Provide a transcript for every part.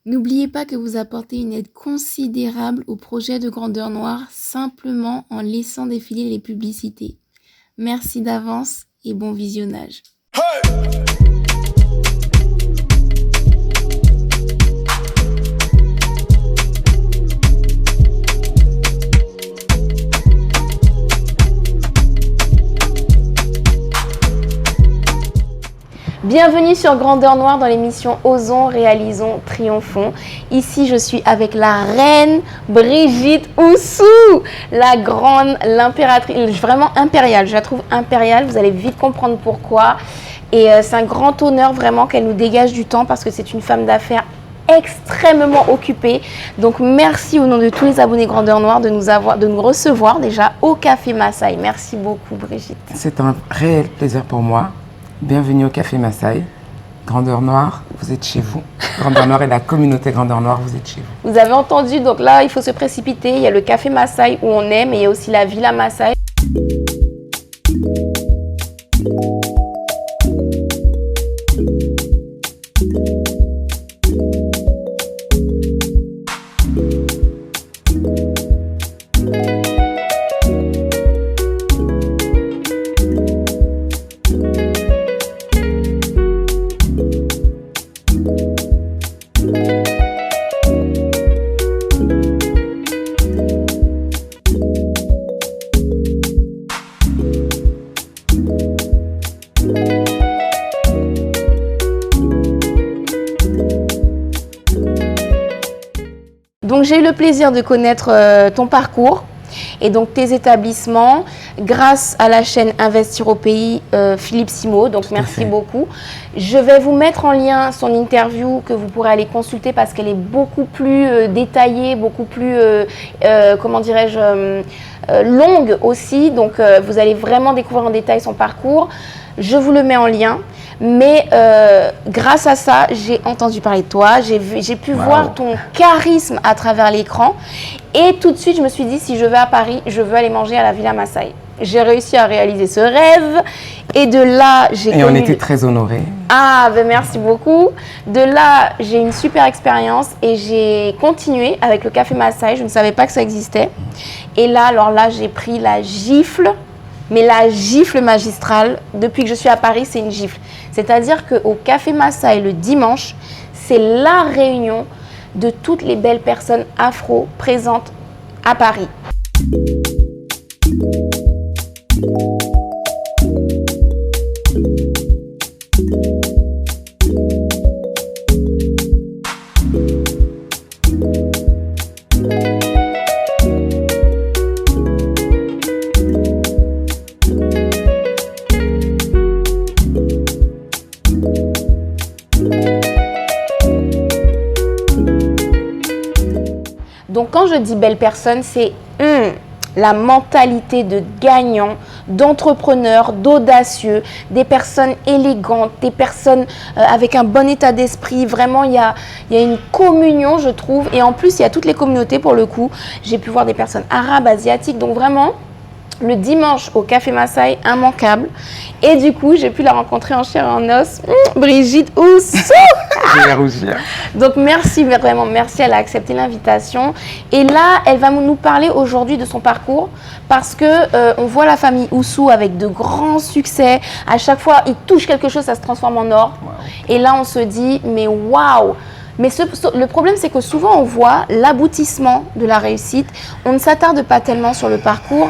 N'oubliez pas que vous apportez une aide considérable au projet de Grandeur Noire simplement en laissant défiler les publicités. Merci d'avance et bon visionnage. Bienvenue sur Grandeur Noire dans l'émission Osons, Réalisons, Triomphons. Ici, je suis avec la reine Brigitte Oussou, la grande, l'impératrice, vraiment impériale. Je la trouve impériale, vous allez vite comprendre pourquoi. Et c'est un grand honneur vraiment qu'elle nous dégage du temps parce que c'est une femme d'affaires extrêmement occupée. Donc merci au nom de tous les abonnés Grandeur Noire de nous recevoir déjà au Café Massaï. Merci beaucoup Brigitte. C'est un réel plaisir pour moi. Bienvenue au Café Massaï. Grandeur Noire, vous êtes chez vous. Grandeur Noire et la communauté Grandeur Noire, vous êtes chez vous. Vous avez entendu, donc là, il faut se précipiter. Il y a le Café Massaï où on est, mais il y a aussi la Villa Massaï. Donc j'ai eu le plaisir de connaître ton parcours et donc tes établissements grâce à la chaîne Investir au Pays Philippe Simo, donc merci beaucoup. Je vais vous mettre en lien son interview que vous pourrez aller consulter parce qu'elle est beaucoup plus détaillée, beaucoup plus, comment dirais-je, longue aussi, donc vous allez vraiment découvrir en détail son parcours. Je vous le mets en lien. Mais grâce à ça, j'ai entendu parler de toi, j'ai pu voir ton charisme à travers l'écran. Et tout de suite, je me suis dit, si je vais à Paris, je veux aller manger à la Villa Massaï. J'ai réussi à réaliser ce rêve. Et de là, Et on était très honorés. Ah, ben merci beaucoup. De là, j'ai une super expérience et j'ai continué avec le Café Massaï. Je ne savais pas que ça existait. Et là, alors là, j'ai pris la gifle. Mais la gifle magistrale, depuis que je suis à Paris, c'est une gifle. C'est-à-dire qu'au Café Massaï, le dimanche, c'est la réunion de toutes les belles personnes afro présentes à Paris. Donc quand je dis belle personne, c'est la mentalité de gagnant, d'entrepreneur, d'audacieux, des personnes élégantes, des personnes avec un bon état d'esprit. Vraiment, il y a une communion, je trouve. Et en plus, il y a toutes les communautés pour le coup. J'ai pu voir des personnes arabes, asiatiques. Donc vraiment, le dimanche au Café Massaï, immanquable. Et du coup, j'ai pu la rencontrer en chair et en os. Brigitte Oussou. Je vais rougir. Donc merci, vraiment merci, elle a accepté l'invitation. Et là, elle va nous parler aujourd'hui de son parcours parce que on voit la famille Oussou avec de grands succès. À chaque fois, ils touchent quelque chose, ça se transforme en or. Wow. Et là, on se dit, mais waouh! Mais le problème, c'est que souvent, on voit l'aboutissement de la réussite. On ne s'attarde pas tellement sur le parcours.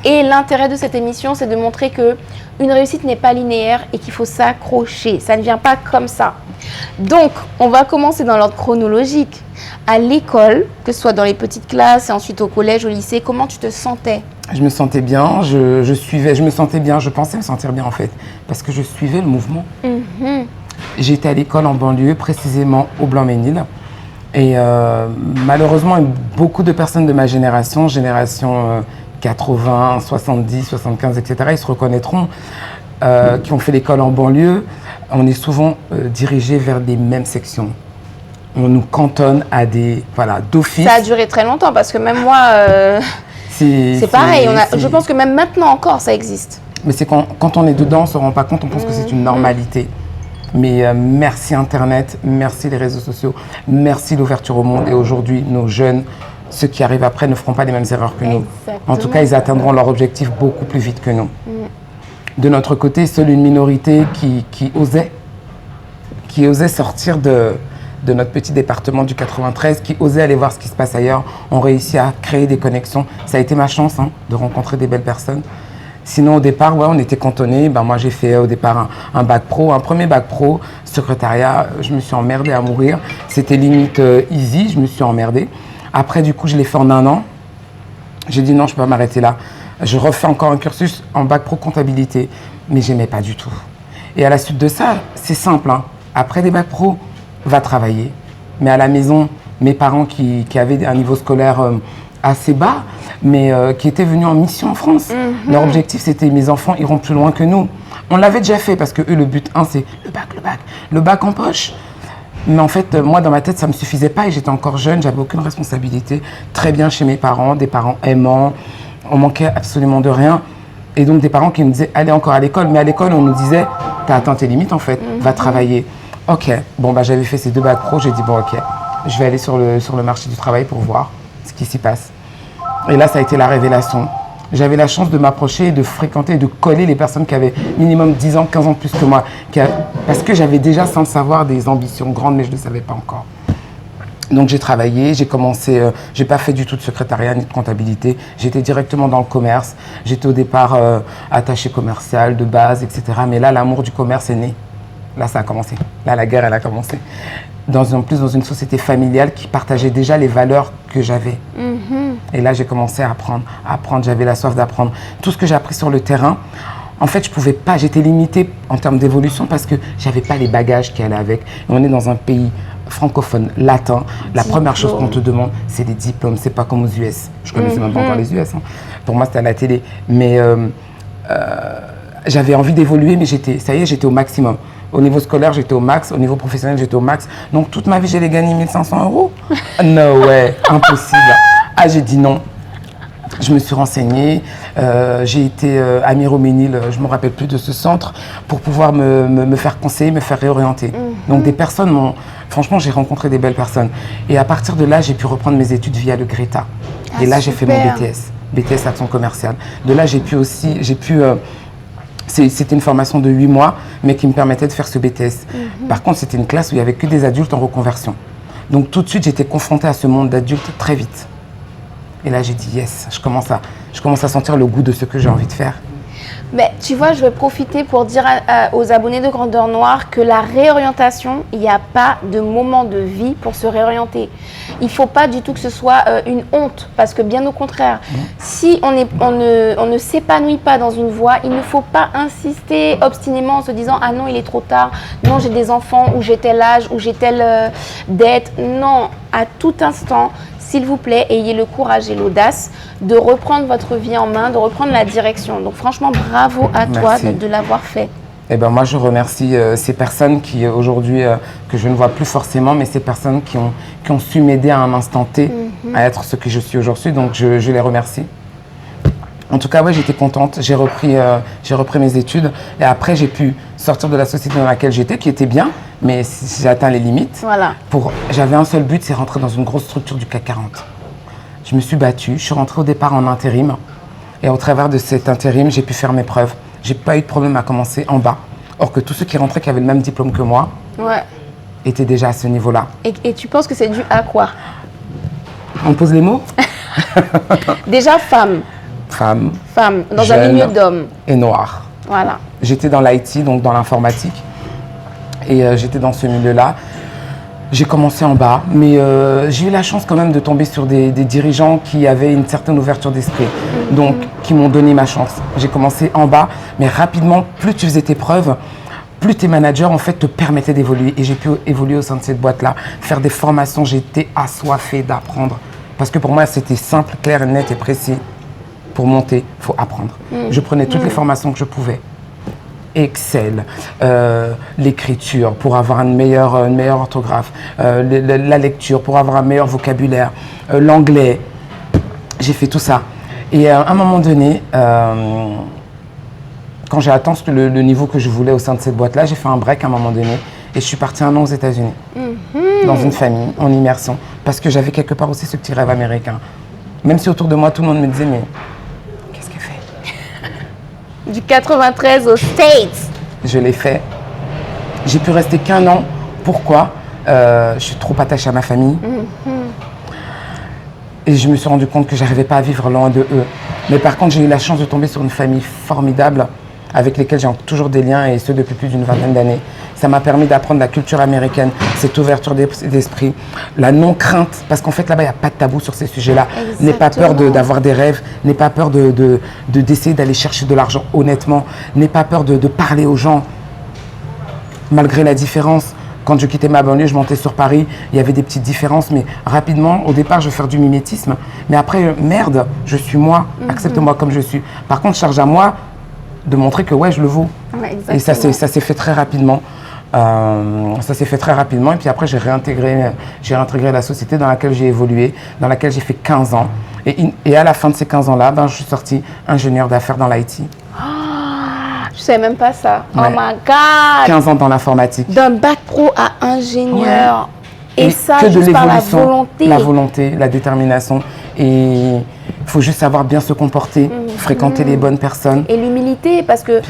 Et l'intérêt de cette émission, c'est de montrer qu'une réussite n'est pas linéaire et qu'il faut s'accrocher. Ça ne vient pas comme ça. Donc, on va commencer dans l'ordre chronologique. À l'école, que ce soit dans les petites classes et ensuite au collège, au lycée, comment tu te sentais? Je me sentais bien, je me sentais bien, je pensais me sentir bien en fait, parce que je suivais le mouvement. J'étais à l'école en banlieue, précisément au Blanc-Ménil. Et malheureusement, beaucoup de personnes de ma génération 80, 70, 75, etc., ils se reconnaîtront, qui ont fait l'école en banlieue. On est souvent dirigés vers des mêmes sections. On nous cantonne à des, d'office. Ça a duré très longtemps parce que même moi, c'est pareil. Je pense que même maintenant encore, ça existe. Mais c'est quand on est dedans, on ne se rend pas compte, on pense que c'est une normalité. Mais merci Internet, merci les réseaux sociaux, merci l'ouverture au monde. Et aujourd'hui, nos jeunes, ceux qui arrivent après, ne feront pas les mêmes erreurs que nous. Exactement. En tout cas, ils atteindront leur objectif beaucoup plus vite que nous. De notre côté, seule une minorité qui osait sortir de notre petit département du 93, qui osait aller voir ce qui se passe ailleurs, ont réussi à créer des connexions. Ça a été ma chance de rencontrer des belles personnes. Sinon, au départ, ouais, on était cantonnés. Moi, j'ai fait au départ un bac pro, un premier bac pro, secrétariat. Je me suis emmerdée à mourir. C'était limite easy, je me suis emmerdée. Après, du coup, je l'ai fait en 1 an. J'ai dit non, je ne peux pas m'arrêter là. Je refais encore un cursus en bac pro comptabilité, mais je n'aimais pas du tout. Et à la suite de ça, c'est simple. Après des bacs pro, va travailler. Mais à la maison, mes parents qui avaient un niveau scolaire assez bas, mais qui étaient venus en mission en France. Leur objectif, c'était mes enfants iront plus loin que nous. On l'avait déjà fait parce que eux, le but 1, c'est le bac en poche. Mais en fait, moi, dans ma tête, ça ne me suffisait pas et j'étais encore jeune, j'avais aucune responsabilité. Très bien chez mes parents, des parents aimants, on manquait absolument de rien. Et donc, des parents qui me disaient, allez encore à l'école. Mais à l'école, on nous disait, t'as atteint tes limites en fait, va travailler. Ok, bon, j'avais fait ces 2 bacs pro, j'ai dit, bon, ok, je vais aller sur le marché du travail pour voir ce qui s'y passe. Et là, ça a été la révélation. J'avais la chance de m'approcher, de fréquenter, de coller les personnes qui avaient minimum 10 ans, 15 ans de plus que moi. Parce que j'avais déjà, sans le savoir, des ambitions grandes, mais je ne le savais pas encore. Donc j'ai travaillé, j'ai commencé, j'ai pas fait du tout de secrétariat ni de comptabilité. J'étais directement dans le commerce. J'étais au départ attachée commerciale de base, etc. Mais là, l'amour du commerce est né. Là, ça a commencé. Là, la guerre, elle a commencé. En plus, dans une société familiale qui partageait déjà les valeurs que j'avais. Et là, j'ai commencé à apprendre. J'avais la soif d'apprendre. Tout ce que j'ai appris sur le terrain, en fait, je pouvais pas. J'étais limitée en termes d'évolution parce que j'avais pas les bagages qui allaient avec. Et on est dans un pays francophone, latin. La première chose qu'on te demande, c'est des diplômes. C'est pas comme aux US. Je connaissais même pas encore les US. Pour moi, c'était à la télé. Mais j'avais envie d'évoluer, mais j'étais au maximum. Au niveau scolaire, j'étais au max. Au niveau professionnel, j'étais au max. Donc, toute ma vie, j'allais gagner 1 500 €. No way, impossible. Ah, j'ai dit non. Je me suis renseignée. J'ai été à Miroménil, je ne me rappelle plus de ce centre, pour pouvoir me faire conseiller, me faire réorienter. Donc, des personnes franchement, j'ai rencontré des belles personnes. Et à partir de là, j'ai pu reprendre mes études via le Greta. Et là, j'ai fait mon BTS Action Commerciale. De là, c'était une formation de 8 mois, mais qui me permettait de faire ce BTS. Par contre, c'était une classe où il n'y avait que des adultes en reconversion. Donc tout de suite, j'étais confrontée à ce monde d'adultes très vite. Et là, j'ai dit yes, je commence à sentir le goût de ce que j'ai envie de faire. Mais tu vois, je vais profiter pour dire aux abonnés de Grandeur Noire que la réorientation, il n'y a pas de moment de vie pour se réorienter. Il ne faut pas du tout que ce soit une honte, parce que bien au contraire, si on ne s'épanouit pas dans une voie, il ne faut pas insister obstinément en se disant « Ah non, il est trop tard, non, j'ai des enfants, ou j'ai tel âge, ou j'ai telle dette ». Non, à tout instant, s'il vous plaît, ayez le courage et l'audace de reprendre votre vie en main, de reprendre la direction. Donc franchement, bravo à toi de l'avoir fait. Eh ben moi, je remercie ces personnes qui aujourd'hui, que je ne vois plus forcément, mais ces personnes qui ont su m'aider à un instant T à être ce que je suis aujourd'hui. Donc je les remercie. En tout cas, ouais, j'étais contente. J'ai repris mes études. Et après, j'ai pu sortir de la société dans laquelle j'étais, qui était bien, mais j'ai atteint les limites. Voilà. J'avais un seul but, c'est rentrer dans une grosse structure du CAC 40. Je me suis battue. Je suis rentrée au départ en intérim. Et au travers de cet intérim, j'ai pu faire mes preuves. J'ai pas eu de problème à commencer en bas. Or que tous ceux qui rentraient, qui avaient le même diplôme que moi, étaient déjà à ce niveau-là. Et tu penses que c'est dû à quoi? On pose les mots? Déjà, femme, dans jeune, un milieu d'hommes. Et noire. Voilà. J'étais dans l'IT, donc dans l'informatique. Et j'étais dans ce milieu-là. J'ai commencé en bas, mais j'ai eu la chance quand même de tomber sur des dirigeants qui avaient une certaine ouverture d'esprit, donc qui m'ont donné ma chance. J'ai commencé en bas, mais rapidement, plus tu faisais tes preuves, plus tes managers en fait te permettaient d'évoluer. Et j'ai pu évoluer au sein de cette boîte-là, faire des formations, j'étais assoiffée d'apprendre. Parce que pour moi, c'était simple, clair, net et précis. Pour monter, il faut apprendre. Je prenais toutes les formations que je pouvais. Excel, l'écriture pour avoir une meilleure orthographe, la lecture pour avoir un meilleur vocabulaire, l'anglais. J'ai fait tout ça. Et à un moment donné, quand j'ai atteint le niveau que je voulais au sein de cette boîte-là, j'ai fait un break à un moment donné et je suis partie 1 an aux États-Unis, dans une famille, en immersion, parce que j'avais quelque part aussi ce petit rêve américain. Même si autour de moi, tout le monde me disait, mais qu'est-ce qu'elle fait? Du 93 aux States. Je l'ai fait. J'ai pu rester qu'1 an. Pourquoi? Je suis trop attachée à ma famille. Et je me suis rendu compte que je n'arrivais pas à vivre loin de eux. Mais par contre, j'ai eu la chance de tomber sur une famille formidable avec lesquelles j'ai toujours des liens, et ce depuis plus d'une vingtaine d'années. Ça m'a permis d'apprendre la culture américaine, cette ouverture d'esprit, la non-crainte, parce qu'en fait là-bas, il n'y a pas de tabou sur ces sujets-là. N'aie pas peur d'avoir des rêves, n'aie pas peur d'essayer d'aller chercher de l'argent honnêtement, n'aie pas peur de parler aux gens, malgré la différence. Quand je quittais ma banlieue, je montais sur Paris, il y avait des petites différences, mais rapidement, au départ, je vais faire du mimétisme. Mais après, merde, je suis moi, accepte-moi comme je suis. Par contre, charge à moi de montrer que ouais, je le vaux. Ouais, et ça s'est fait très rapidement. Et puis après, j'ai réintégré la société dans laquelle j'ai évolué, dans laquelle j'ai fait 15 ans. Et à la fin de ces 15 ans-là, je suis sorti ingénieur d'affaires dans l'IT. Je savais même pas ça. Ouais. Oh my God! 15 ans dans l'informatique. D'un bac pro à ingénieur. Ouais. Et ça, que de juste par la l'évolution, volonté. La volonté, la détermination. Et il faut juste savoir bien se comporter, fréquenter les bonnes personnes. Et l'humilité, parce que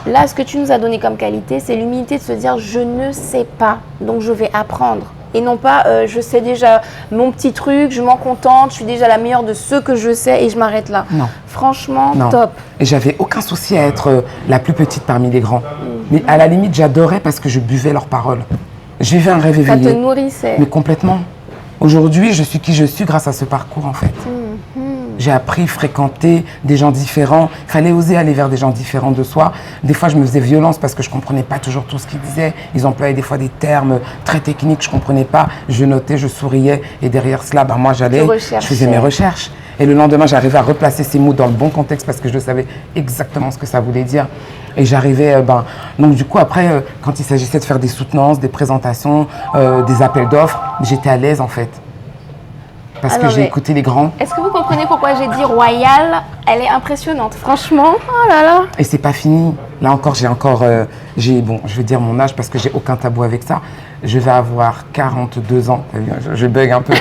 là, ce que tu nous as donné comme qualité, c'est l'humilité de se dire « je ne sais pas, donc je vais apprendre ». Et non pas je sais déjà mon petit truc, je m'en contente, je suis déjà la meilleure de ce que je sais et je m'arrête là. Non. Franchement, non. top. Et j'avais aucun souci à être la plus petite parmi les grands. Mais à la limite, j'adorais parce que je buvais leurs paroles. Je vivais un rêve éveillé. Ça te nourrissait. Mais complètement. Aujourd'hui, je suis qui je suis grâce à ce parcours en fait. J'ai appris, fréquenter des gens différents. Il fallait oser aller vers des gens différents de soi. Des fois, je me faisais violence parce que je ne comprenais pas toujours tout ce qu'ils disaient. Ils employaient des fois des termes très techniques, je ne comprenais pas. Je notais, je souriais. Et derrière cela, moi, j'allais, je faisais mes recherches. Et le lendemain, j'arrivais à replacer ces mots dans le bon contexte parce que je savais exactement ce que ça voulait dire. Et j'arrivais, donc du coup, après, quand il s'agissait de faire des soutenances, des présentations, des appels d'offres, j'étais à l'aise en fait. Parce que j'ai écouté les grands. Est-ce que vous comprenez pourquoi j'ai dit royale? Elle est impressionnante, franchement. Oh là là. Et c'est pas fini. Là encore, je vais dire mon âge parce que j'ai aucun tabou avec ça. Je vais avoir 42 ans. Je bug un peu.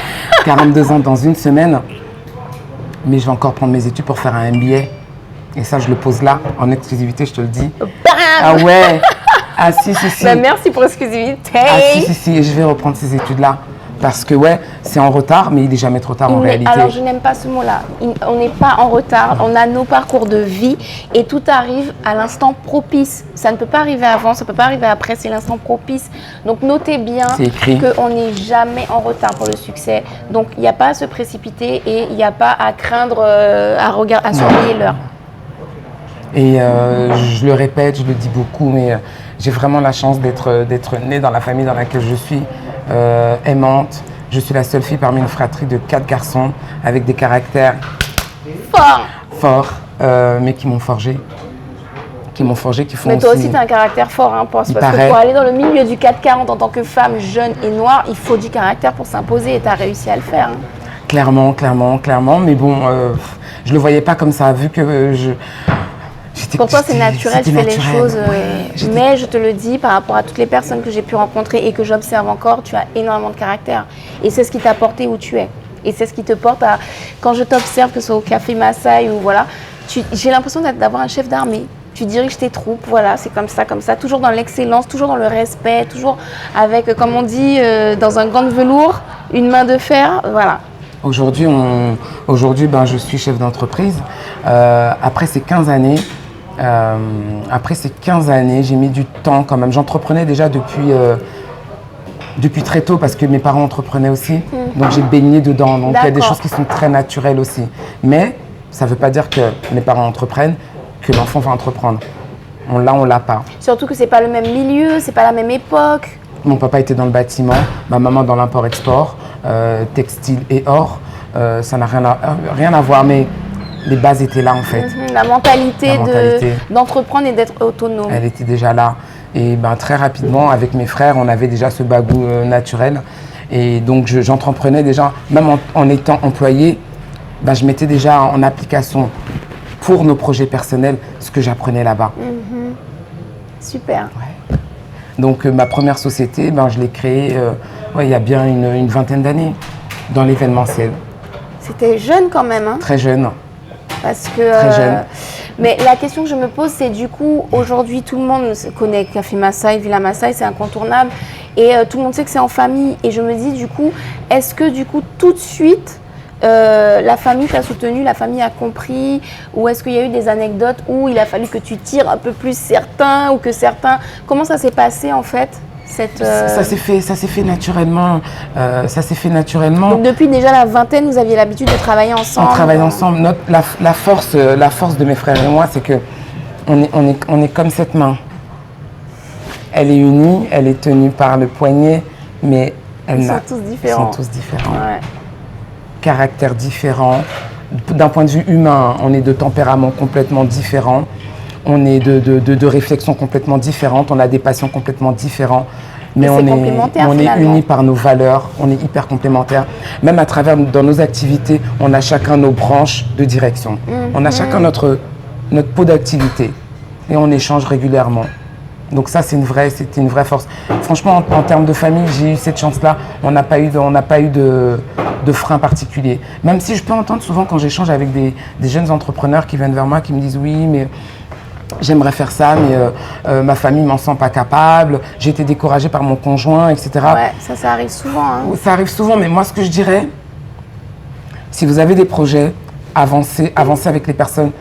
42 ans dans une semaine. Mais je vais encore prendre mes études pour faire un MBA. Et ça, je le pose là, en exclusivité, je te le dis. Bam! Ah ouais. Ah si. Merci pour l'exclusivité. Ah si. Et je vais reprendre ces études-là. Parce que ouais, c'est en retard, mais il n'est jamais trop tard en réalité. Alors je n'aime pas ce mot-là. On n'est pas en retard, on a nos parcours de vie et tout arrive à l'instant propice. Ça ne peut pas arriver avant, ça ne peut pas arriver après, c'est l'instant propice. Donc notez bien qu'on n'est jamais en retard pour le succès. Donc il n'y a pas à se précipiter et il n'y a pas à craindre, à surveiller l'heure. Et je le répète, je le dis beaucoup, mais j'ai vraiment la chance d'être née dans la famille dans laquelle je suis. Aimante. Je suis la seule fille parmi une fratrie de 4 garçons avec des caractères forts, mais qui m'ont forgé. Mais toi aussi, tu as un caractère fort, hein, parce que pour aller dans le milieu du 440 en tant que femme jeune et noire, il faut du caractère pour s'imposer et tu as réussi à le faire. Hein. Clairement. Mais bon, je le voyais pas comme ça, vu que pour toi, c'est naturel, tu fais les choses. Mais je te le dis, par rapport à toutes les personnes que j'ai pu rencontrer et que j'observe encore, tu as énormément de caractère. Et c'est ce qui t'a porté où tu es. Et c'est ce qui te porte à... Quand je t'observe, que ce soit au Café Massaï ou voilà, j'ai l'impression d'avoir un chef d'armée. Tu diriges tes troupes, voilà, c'est comme ça. Toujours dans l'excellence, toujours dans le respect, toujours avec, comme on dit, dans un gant de velours, une main de fer, voilà. Aujourd'hui, je suis chef d'entreprise. Après ces 15 années, j'ai mis du temps quand même. J'entreprenais déjà depuis très tôt parce que mes parents entreprenaient aussi. Donc j'ai baigné dedans. Donc il y a des choses qui sont très naturelles aussi. Mais ça ne veut pas dire que mes parents entreprennent, que l'enfant va entreprendre. On l'a pas. Surtout que c'est pas le même milieu, c'est pas la même époque. Mon papa était dans le bâtiment, ma maman dans l'import-export, textile et or. Ça n'a rien à voir, mais les bases étaient là en fait. La mentalité d'entreprendre et d'être autonome. Elle était déjà là. Et très rapidement, avec mes frères, on avait déjà ce bagou naturel. Et donc j'entreprenais déjà, même en étant employé, je mettais déjà en application pour nos projets personnels ce que j'apprenais là-bas. Super. Ouais. Donc ma première société, je l'ai créée il y a bien une vingtaine d'années, dans l'événementiel. C'était jeune quand même, hein? Très jeune. Parce que, Très jeune. Mais la question que je me pose, c'est du coup, aujourd'hui, tout le monde connaît Café Massaï, Villa Massaï, c'est incontournable. Et tout le monde sait que c'est en famille. Et je me dis, du coup, est-ce que du coup, tout de suite, la famille t'a soutenu, la famille a compris? Ou est-ce qu'il y a eu des anecdotes où il a fallu que tu tires un peu plus certains ou que certains... Comment ça s'est passé en fait? Ça s'est fait naturellement. Ça s'est fait naturellement. Donc depuis déjà la vingtaine, vous aviez l'habitude de travailler ensemble? On travaille ensemble. La force de mes frères et moi, c'est que on est comme cette main. Elle est unie, elle est tenue par le poignet, mais ils sont tous différents. Ils sont tous différents. Ouais. Caractères différents. D'un point de vue humain, on est de tempéraments complètement différents. On est de réflexions complètement différentes, on a des passions complètement différentes, mais on est unis par nos valeurs, on est hyper complémentaires. Même à travers, dans nos activités, on a chacun nos branches de direction. On a chacun notre pot d'activité et on échange régulièrement. Donc ça, c'était une vraie force. Franchement, en termes de famille, j'ai eu cette chance-là. On n'a pas eu de frein particulier. Même si je peux entendre souvent quand j'échange avec des jeunes entrepreneurs qui viennent vers moi, qui me disent « oui, mais… j'aimerais faire ça, mais ma famille ne m'en sent pas capable, j'ai été découragée par mon conjoint, etc. » Ouais, ça arrive souvent. Hein. Ça arrive souvent, mais moi, ce que je dirais, si vous avez des projets, avancez avec les personnes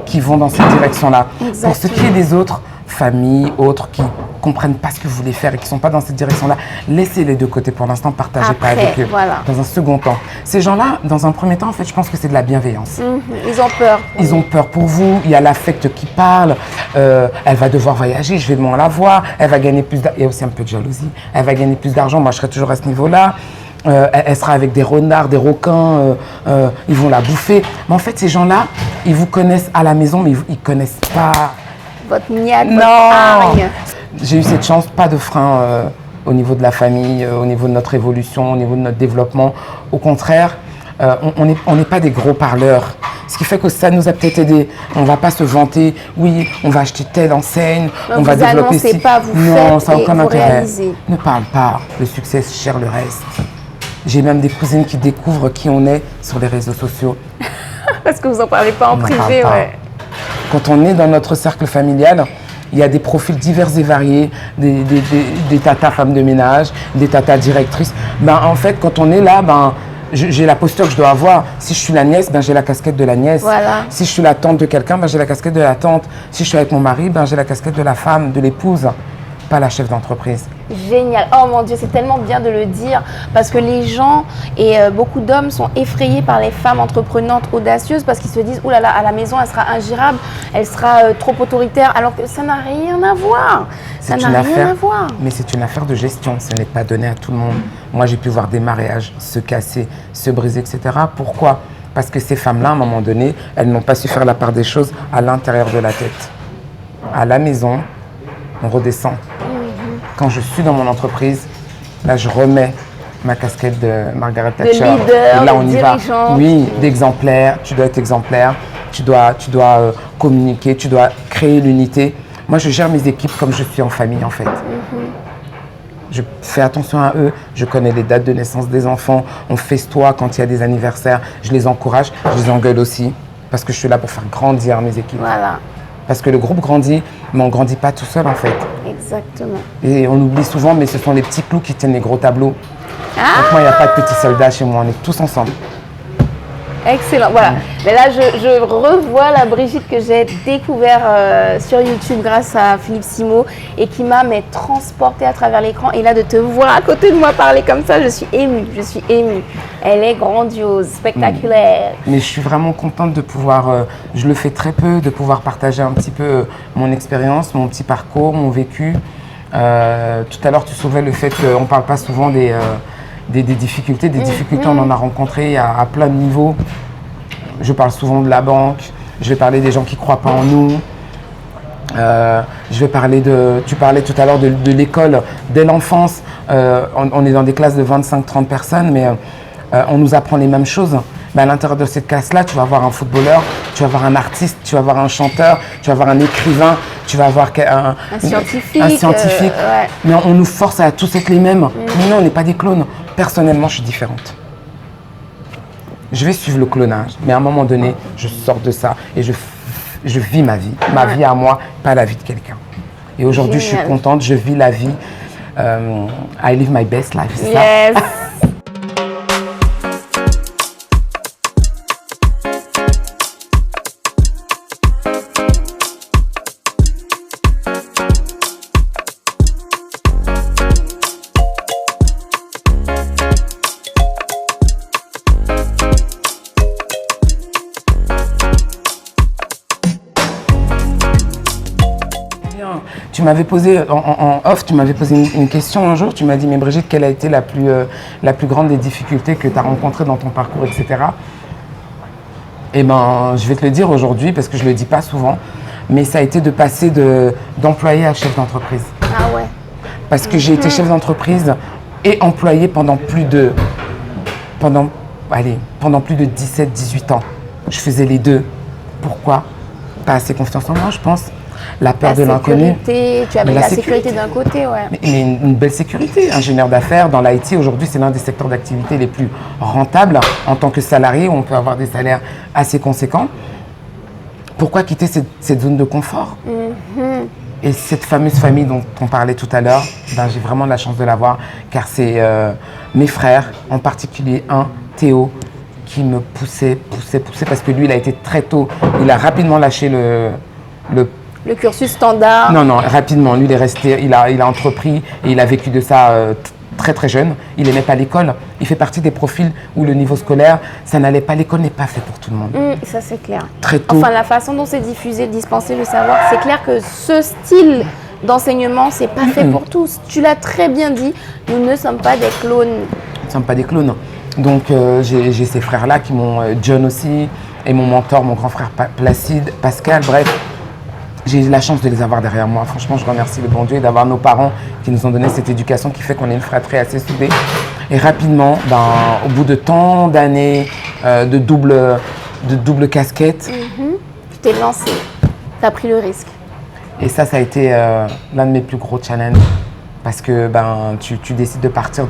qui vont dans cette direction-là. Pour ce qui est des autres, familles, autres, qui ne comprennent pas ce que vous voulez faire et qui ne sont pas dans cette direction-là, laissez-les de côté pour l'instant, partagez pas avec eux. Voilà. Dans un second temps. Ces gens-là, dans un premier temps, en fait, je pense que c'est de la bienveillance. Ils ont peur. Ils ont peur pour vous, il y a l'affect qui parle, elle va devoir voyager, je vais moins la voir, elle va gagner plus d'argent, il y a aussi un peu de jalousie, elle va gagner plus d'argent, moi je serai toujours à ce niveau-là, elle sera avec des renards, des requins, ils vont la bouffer. Mais en fait, ces gens-là, ils vous connaissent à la maison, mais ils ne connaissent pas... votre niaque, votre hargne. J'ai eu cette chance, pas de frein au niveau de la famille, au niveau de notre évolution, au niveau de notre développement. Au contraire, on n'est pas des gros parleurs. Ce qui fait que ça nous a peut-être aidé. On ne va pas se vanter, oui, on va acheter telle enseigne, on va développer ci. Pas, vous non, faites ça n'a aucun intérêt. Réalisez. Ne parle pas, le succès gère le reste. J'ai même des cousines qui découvrent qui on est sur les réseaux sociaux. Parce que vous n'en parlez pas en privé, ouais. Quand on est dans notre cercle familial, il y a des profils divers et variés, des tatas femmes de ménage, des tatas directrices. En fait, quand on est là, j'ai la posture que je dois avoir. Si je suis la nièce, j'ai la casquette de la nièce. Voilà. Si je suis la tante de quelqu'un, j'ai la casquette de la tante. Si je suis avec mon mari, j'ai la casquette de la femme, de l'épouse, pas la chef d'entreprise. Génial. Oh mon Dieu, c'est tellement bien de le dire parce que les gens et beaucoup d'hommes sont effrayés par les femmes entreprenantes audacieuses parce qu'ils se disent « Ouh là là, à la maison, elle sera ingérable, elle sera trop autoritaire », alors que ça n'a rien à voir. Ça n'a rien à voir. Mais c'est une affaire de gestion, ce n'est pas donné à tout le monde. Moi, j'ai pu voir des mariages se casser, se briser, etc. Pourquoi ? Parce que ces femmes-là, à un moment donné, elles n'ont pas su faire la part des choses à l'intérieur de la tête. À la maison, on redescend. Quand je suis dans mon entreprise, là, je remets ma casquette de Margaret Thatcher. De leader, et là, de on y va. dirigeante. Oui, d'exemplaire. Tu dois être exemplaire. Tu dois communiquer. Tu dois créer l'unité. Moi, je gère mes équipes comme je suis en famille, en fait. Je fais attention à eux. Je connais les dates de naissance des enfants. On festoie quand il y a des anniversaires. Je les encourage. Je les engueule aussi. Parce que je suis là pour faire grandir mes équipes. Voilà. Parce que le groupe grandit, mais on ne grandit pas tout seul en fait. Exactement. Et on oublie souvent, mais ce sont les petits clous qui tiennent les gros tableaux. Donc moi, il n'y a pas de petits soldats chez moi, on est tous ensemble. Excellent, voilà. Mais là, je revois la Brigitte que j'ai découvert sur YouTube grâce à Philippe Simo et qui m'a transportée à travers l'écran. Et là, de te voir à côté de moi parler comme ça, je suis émue, Elle est grandiose, spectaculaire. Mais je suis vraiment contente de pouvoir, je le fais très peu, de pouvoir partager un petit peu mon expérience, mon petit parcours, mon vécu. Tout à l'heure, tu soulevais le fait qu'on ne parle pas souvent des difficultés. Des difficultés, on en a rencontré à plein de niveaux. Je parle souvent de la banque, je vais parler des gens qui ne croient pas en nous. Je vais parler tu parlais tout à l'heure de l'école, dès l'enfance. On est dans des classes de 25-30 personnes, mais on nous apprend les mêmes choses. Ben, à l'intérieur de cette classe-là, tu vas avoir un footballeur, tu vas avoir un artiste, tu vas avoir un chanteur, tu vas avoir un écrivain, tu vas avoir un scientifique. Ouais. Mais on nous force à tous être les mêmes. Mais non, on n'est pas des clones. Personnellement, je suis différente. Je vais suivre le clonage, mais à un moment donné, je sors de ça et je vis ma vie à moi, pas la vie de quelqu'un. Et aujourd'hui, je suis contente, je vis la vie. I live my best life, c'est ça. Tu m'avais posé, en off, tu m'avais posé une question un jour, tu m'as dit, mais Brigitte, quelle a été la plus grande des difficultés que tu as rencontrées dans ton parcours, etc. Eh bien, je vais te le dire aujourd'hui, parce que je ne le dis pas souvent, mais ça a été de passer d'employé à chef d'entreprise. Ah ouais. Parce que j'ai été chef d'entreprise et employé pendant plus de 17-18 ans. Je faisais les deux. Pourquoi? Pas assez confiance en moi, je pense. La peur de l'inconnu. Tu avais la sécurité d'un côté, ouais. Mais une belle sécurité. Ingénieur d'affaires, dans l'IT, aujourd'hui, c'est l'un des secteurs d'activité les plus rentables en tant que salarié, où on peut avoir des salaires assez conséquents. Pourquoi quitter cette zone de confort? Et cette fameuse famille dont on parlait tout à l'heure, ben, j'ai vraiment la chance de l'avoir, car c'est mes frères, en particulier Théo, qui me poussait, parce que lui, il a été très tôt, il a rapidement lâché le cursus standard. Non, rapidement. Lui, il est resté, il a entrepris et il a vécu de ça très très jeune. Il n'aimait pas l'école. Il fait partie des profils où le niveau scolaire, ça n'allait pas. L'école n'est pas fait pour tout le monde. Ça, c'est clair. Très tôt. Enfin, la façon dont c'est diffusé, dispensé, le savoir, c'est clair que ce style d'enseignement, c'est pas fait pour tous. Tu l'as très bien dit, nous ne sommes pas des clones. Nous ne sommes pas des clones. Donc, j'ai ces frères-là qui m'ont, John aussi, et mon mentor, mon grand frère Placide, Pascal, bref. J'ai eu la chance de les avoir derrière moi. Franchement, je remercie le bon Dieu d'avoir nos parents qui nous ont donné cette éducation qui fait qu'on est une fratrie assez soudée. Et rapidement, au bout de tant d'années de double casquette, tu t'es lancé, tu as pris le risque. Et ça a été l'un de mes plus gros challenges. Parce que tu décides de partir,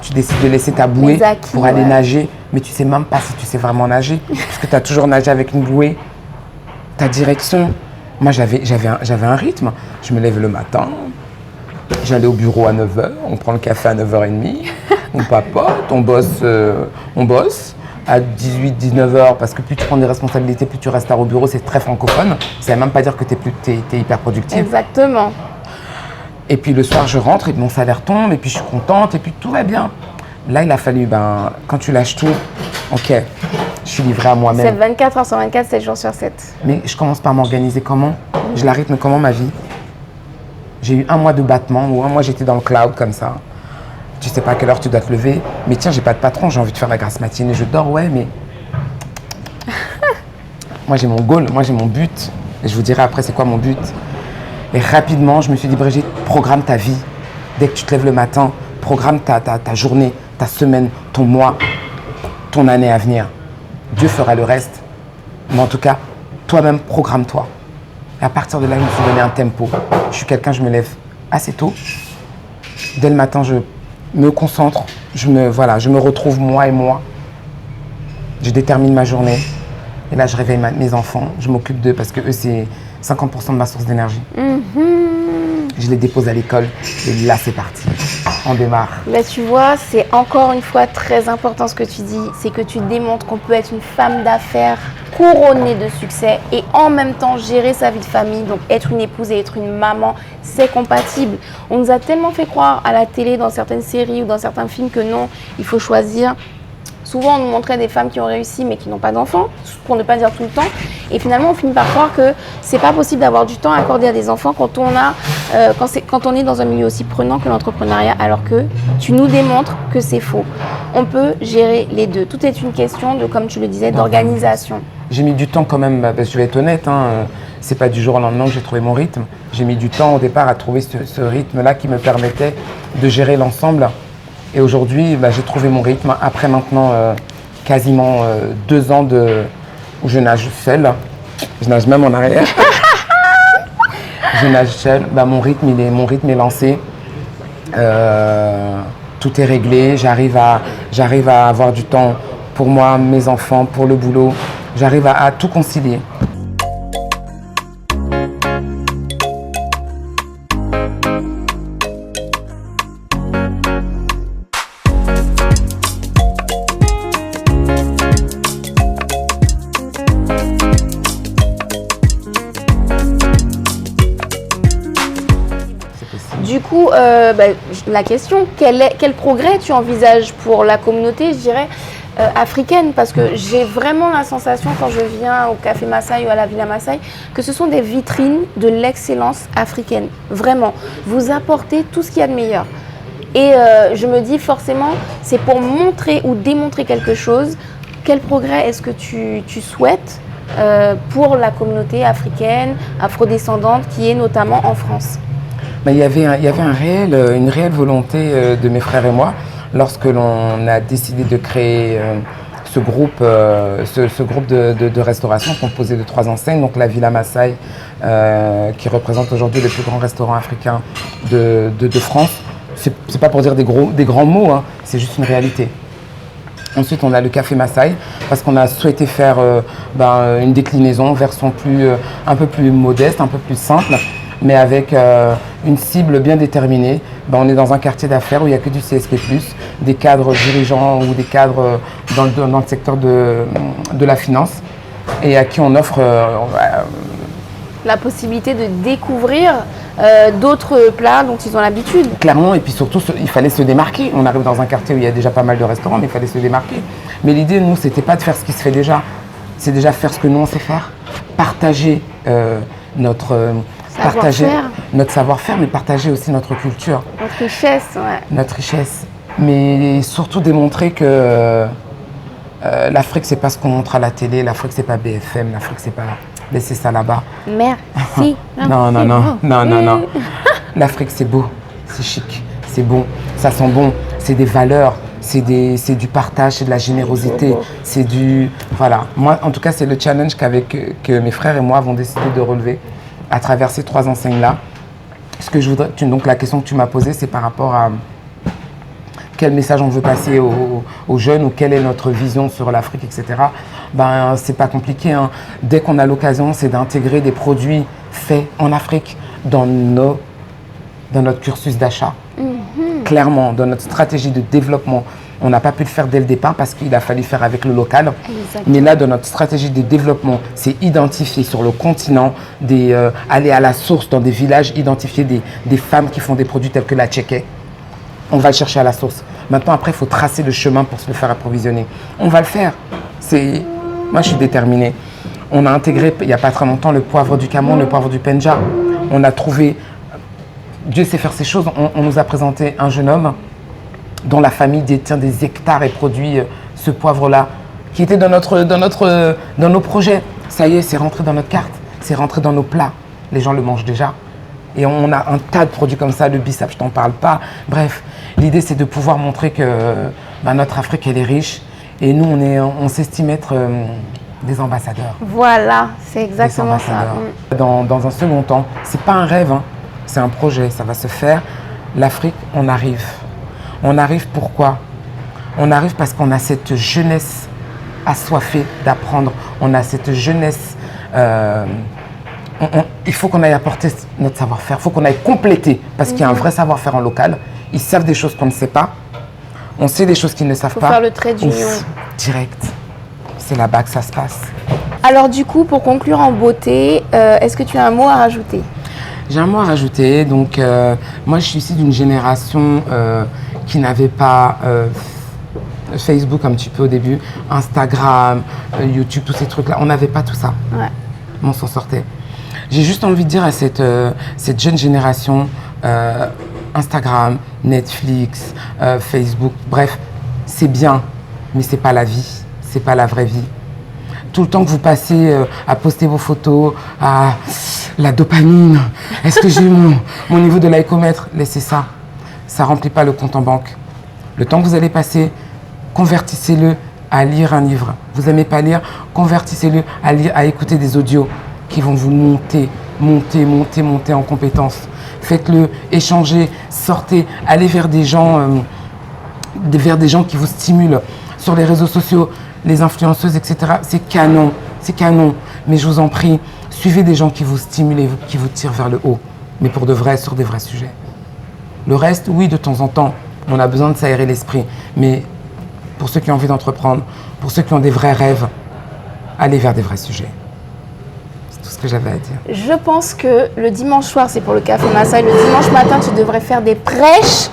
tu décides de laisser ta bouée pour aller nager, mais tu ne sais même pas si tu sais vraiment nager. Parce que tu as toujours nagé avec une bouée, ta direction. Moi, j'avais un rythme. Je me lève le matin, j'allais au bureau à 9h, on prend le café à 9h30, on papote, on bosse. À 18-19h, parce que plus tu prends des responsabilités, plus tu restes tard au bureau, c'est très francophone. Ça ne veut même pas dire que tu es hyper productive. Exactement. Et puis le soir, je rentre et mon salaire tombe, et puis je suis contente, et puis tout va bien. Là, il a fallu, quand tu lâches tout, ok, je suis livrée à moi-même. C'est 24 heures sur 24, 7 jours sur 7. Mais je commence par m'organiser comment? Je la rythme comment ma vie? J'ai eu un mois de battement, où un mois j'étais dans le cloud comme ça. Tu sais pas à quelle heure tu dois te lever, mais tiens, j'ai pas de patron, j'ai envie de faire la grasse matinée, je dors, ouais, mais... Moi, j'ai mon goal, moi, j'ai mon but. Et je vous dirai après, c'est quoi mon but. Et rapidement, je me suis dit, Brigitte, programme ta vie. Dès que tu te lèves le matin, programme ta journée, ta semaine, ton mois, ton année à venir. Dieu fera le reste. Mais en tout cas, toi-même, programme-toi. Et à partir de là, je me suis donné un tempo. Je suis quelqu'un, je me lève assez tôt. Dès le matin, je me concentre. Je me retrouve moi et moi. Je détermine ma journée. Et là, je réveille mes enfants. Je m'occupe d'eux parce que eux, c'est 50% de ma source d'énergie. Je les dépose à l'école et là, c'est parti. On démarre. Là, tu vois, c'est encore une fois très important ce que tu dis. C'est que tu démontres qu'on peut être une femme d'affaires couronnée de succès et en même temps gérer sa vie de famille. Donc, être une épouse et être une maman, c'est compatible. On nous a tellement fait croire à la télé, dans certaines séries ou dans certains films que non, il faut choisir. Souvent, on nous montrait des femmes qui ont réussi mais qui n'ont pas d'enfants, pour ne pas dire tout le temps. Et finalement, on finit par croire que c'est pas possible d'avoir du temps à accorder à des enfants quand on est dans un milieu aussi prenant que l'entrepreneuriat, alors que tu nous démontres que c'est faux. On peut gérer les deux. Tout est une question de, comme tu le disais, d'organisation. J'ai mis du temps quand même, parce que je vais être honnête, c'est pas du jour au lendemain que j'ai trouvé mon rythme. J'ai mis du temps au départ à trouver ce rythme-là qui me permettait de gérer l'ensemble. Et aujourd'hui, j'ai trouvé mon rythme. Après maintenant quasiment 2 ans où je nage seule. Je nage même en arrière. Je nage seule. Mon rythme est lancé. Tout est réglé. J'arrive à avoir du temps pour moi, mes enfants, pour le boulot. J'arrive à tout concilier. Du coup, la question, quel progrès tu envisages pour la communauté, je dirais, africaine? Parce que j'ai vraiment la sensation, quand je viens au Café Massaï ou à la Villa Massaï, que ce sont des vitrines de l'excellence africaine. Vraiment, vous apportez tout ce qu'il y a de meilleur. Et je me dis forcément, c'est pour montrer ou démontrer quelque chose. Quel progrès est-ce que tu souhaites pour la communauté africaine, afrodescendante, qui est notamment en France? Il y avait une réelle volonté de mes frères et moi lorsque l'on a décidé de créer ce groupe de restauration composé de 3 enseignes, donc la Villa Massaï qui représente aujourd'hui le plus grand restaurant africain de France. C'est pas pour dire des grands mots, hein, c'est juste une réalité. Ensuite, on a le Café Massaï parce qu'on a souhaité faire une déclinaison, version un peu plus modeste, un peu plus simple, mais avec une cible bien déterminée. On est dans un quartier d'affaires où il n'y a que du CSP+, des cadres dirigeants ou des cadres dans le secteur de la finance, et à qui on offre la possibilité de découvrir d'autres plats dont ils ont l'habitude. Clairement, et puis surtout, il fallait se démarquer. On arrive dans un quartier où il y a déjà pas mal de restaurants, mais il fallait se démarquer. Mais l'idée, nous, c'était pas de faire ce qui se fait déjà, c'est déjà faire ce que nous, on sait faire. Partager notre savoir-faire, mais partager aussi notre culture. Notre richesse, ouais. Notre richesse. Mais surtout démontrer que l'Afrique, c'est pas ce qu'on montre à la télé, l'Afrique, c'est pas BFM, l'Afrique, c'est pas laisser ça là-bas. Merci. Non. L'Afrique, c'est beau, c'est chic, c'est bon, ça sent bon, c'est des valeurs, c'est du partage, c'est de la générosité, c'est du... Voilà. Moi, en tout cas, c'est le challenge que mes frères et moi avons décidé de relever à travers ces 3 enseignes-là. Ce que je voudrais, donc la question que tu m'as posée, c'est par rapport à quel message on veut passer aux jeunes ou quelle est notre vision sur l'Afrique, etc. C'est pas compliqué, hein. Dès qu'on a l'occasion, c'est d'intégrer des produits faits en Afrique dans notre cursus d'achat. Clairement, dans notre stratégie de développement. On n'a pas pu le faire dès le départ parce qu'il a fallu faire avec le local. Exactement. Mais là, dans notre stratégie de développement, c'est identifier sur le continent, aller à la source dans des villages, identifier des femmes qui font des produits tels que la tchéké. On va le chercher à la source. Maintenant, après, il faut tracer le chemin pour se le faire approvisionner. On va le faire. Moi, je suis déterminée. On a intégré, il n'y a pas très longtemps, le poivre du Cameroun, le poivre du Pendja. On a trouvé... Dieu sait faire ces choses. On nous a présenté un jeune homme dont la famille détient des hectares et produit ce poivre-là, qui était dans nos projets. Ça y est, c'est rentré dans notre carte, c'est rentré dans nos plats. Les gens le mangent déjà. Et on a un tas de produits comme ça, le bissap, je t'en parle pas. Bref, l'idée, c'est de pouvoir montrer que notre Afrique, elle est riche. Et nous, on s'estime être des ambassadeurs. Voilà, c'est exactement ça. Dans un second temps, c'est pas un rêve, hein, c'est un projet, ça va se faire. L'Afrique, on arrive. On arrive pourquoi? On arrive parce qu'on a cette jeunesse assoiffée d'apprendre. On a cette jeunesse... il faut qu'on aille apporter notre savoir-faire. Il faut qu'on aille compléter parce qu'il y a un vrai savoir-faire en local. Ils savent des choses qu'on ne sait pas. On sait des choses qu'ils ne savent pas. Il faut faire le trait d'union. Direct. C'est là-bas que ça se passe. Alors du coup, pour conclure en beauté, est-ce que tu as un mot à rajouter? J'ai un mot à rajouter. Donc, moi, je suis ici d'une génération qui n'avait pas Facebook un petit peu au début, Instagram, YouTube, tous ces trucs-là. On n'avait pas tout ça. Ouais. On s'en sortait. J'ai juste envie de dire à cette jeune génération, Instagram, Netflix, Facebook, bref, c'est bien, mais c'est pas la vie, c'est pas la vraie vie. Tout le temps que vous passez à poster vos photos, à la dopamine, est-ce que j'ai eu mon niveau de likeomètre? Laissez ça, ça remplit pas le compte en banque. Le temps que vous allez passer, convertissez-le à lire un livre. Vous n'aimez pas lire, convertissez-le à écouter des audios qui vont vous monter en compétences. Faites-le, échangez, sortez, allez vers des gens qui vous stimulent sur les réseaux sociaux, les influenceuses, etc. C'est canon. Mais je vous en prie, suivez des gens qui vous stimulent et qui vous tirent vers le haut, mais pour de vrai, sur des vrais sujets. Le reste, oui, de temps en temps, on a besoin de s'aérer l'esprit, mais pour ceux qui ont envie d'entreprendre, pour ceux qui ont des vrais rêves, allez vers des vrais sujets. C'est tout ce que j'avais à dire. Je pense que le dimanche soir, c'est pour le Café Massaï. Le dimanche matin, tu devrais faire des prêches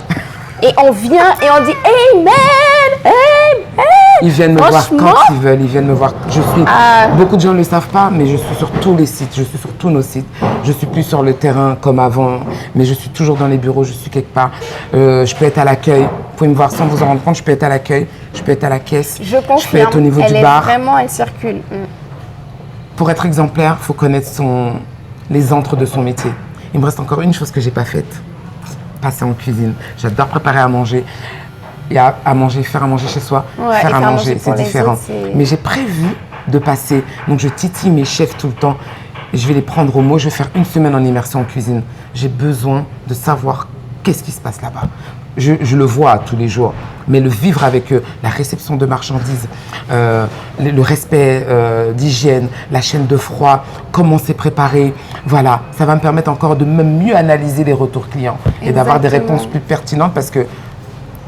et on vient et on dit Amen, Amen. Ils viennent me voir quand ils veulent, ils viennent me voir. Beaucoup de gens ne le savent pas, mais je suis sur tous les sites, je suis sur tous nos sites. Je suis plus sur le terrain comme avant, mais je suis toujours dans les bureaux, je suis quelque part. Je peux être à l'accueil, vous pouvez me voir sans vous en rendre compte, je peux être à l'accueil, je peux être à la caisse, je peux être au niveau du bar. Vraiment, elle circule. Pour être exemplaire, il faut connaître les entres de son métier. Il me reste encore une chose que je n'ai pas faite, passer en cuisine. J'adore préparer à manger. Et faire à manger chez soi, faire à manger, c'est différent. Mais j'ai prévu de passer, donc je titille mes chefs tout le temps, et je vais les prendre au mot, je vais faire une semaine en immersion en cuisine. J'ai besoin de savoir qu'est-ce qui se passe là-bas. Je le vois tous les jours, mais le vivre avec eux, la réception de marchandises, le respect d'hygiène, la chaîne de froid, comment c'est préparé, voilà, ça va me permettre encore de même mieux analyser les retours clients et d'avoir des réponses plus pertinentes parce que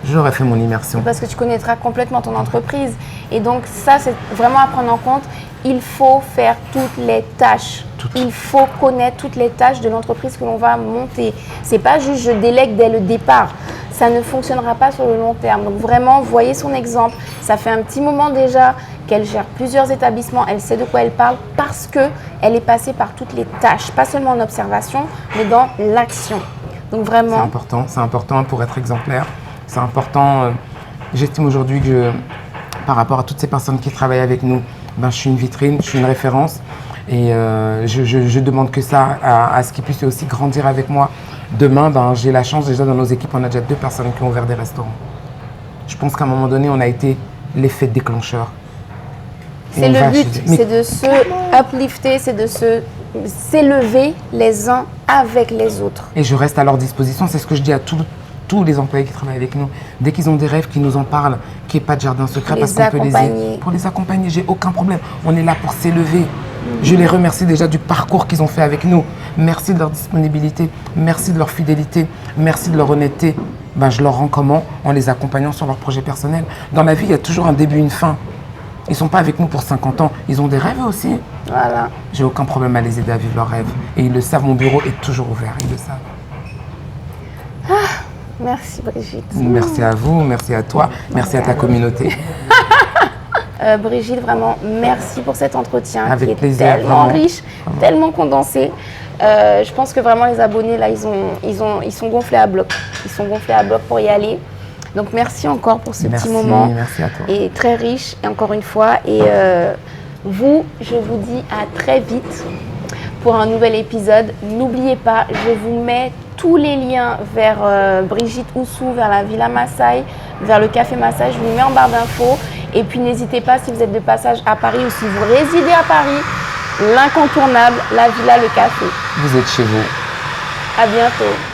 j'aurais fait mon immersion. Parce que tu connaîtras complètement ton entreprise. Et donc ça, c'est vraiment à prendre en compte. Il faut faire toutes les tâches. Il faut connaître toutes les tâches de l'entreprise que l'on va monter. C'est pas juste je délègue dès le départ. Ça ne fonctionnera pas sur le long terme. Donc vraiment, voyez son exemple. Ça fait un petit moment déjà qu'elle gère plusieurs établissements. Elle sait de quoi elle parle parce qu'elle est passée par toutes les tâches. Pas seulement en observation, mais dans l'action. Donc vraiment… C'est important pour être exemplaire. C'est important, j'estime aujourd'hui que par rapport à toutes ces personnes qui travaillent avec nous, je suis une vitrine, je suis une référence et je demande que ça à ce qu'ils puissent aussi grandir avec moi. Demain, j'ai la chance déjà dans nos équipes, on a déjà 2 personnes qui ont ouvert des restaurants. Je pense qu'à un moment donné, on a été l'effet déclencheur. C'est le but, c'est de se uplifter, c'est de s'élever les uns avec les autres. Et je reste à leur disposition, c'est ce que je dis à tous les employés qui travaillent avec nous, dès qu'ils ont des rêves, qu'ils nous en parlent, qu'il n'y ait pas de jardin secret parce qu'on peut les aider. Pour les accompagner, j'ai aucun problème. On est là pour s'élever. Je les remercie déjà du parcours qu'ils ont fait avec nous. Merci de leur disponibilité, merci de leur fidélité, merci de leur honnêteté. Je leur rends comment? En les accompagnant sur leurs projets personnels. Dans la vie, il y a toujours un début, une fin. Ils ne sont pas avec nous pour 50 ans. Ils ont des rêves aussi. Voilà. J'ai aucun problème à les aider à vivre leurs rêves. Et ils le savent, mon bureau est toujours ouvert. Ils le savent. Merci Brigitte. Merci à vous, merci à toi, merci à ta communauté. Brigitte, vraiment, merci pour cet entretien avec qui plaisir, est tellement vraiment. riche, tellement condensé. Je pense que vraiment les abonnés, là, ils sont gonflés à bloc. Ils sont gonflés à bloc pour y aller. Donc merci encore pour ce petit moment. Merci à toi. Et très riche, et encore une fois. Et vous, je vous dis à très vite pour un nouvel épisode. N'oubliez pas, je vous mets tous les liens vers Brigitte Oussou, vers la Villa Massaï, vers le Café Massaï, je vous les mets en barre d'infos. Et puis n'hésitez pas, si vous êtes de passage à Paris ou si vous résidez à Paris, l'incontournable, la Villa, le Café. Vous êtes chez vous. À bientôt.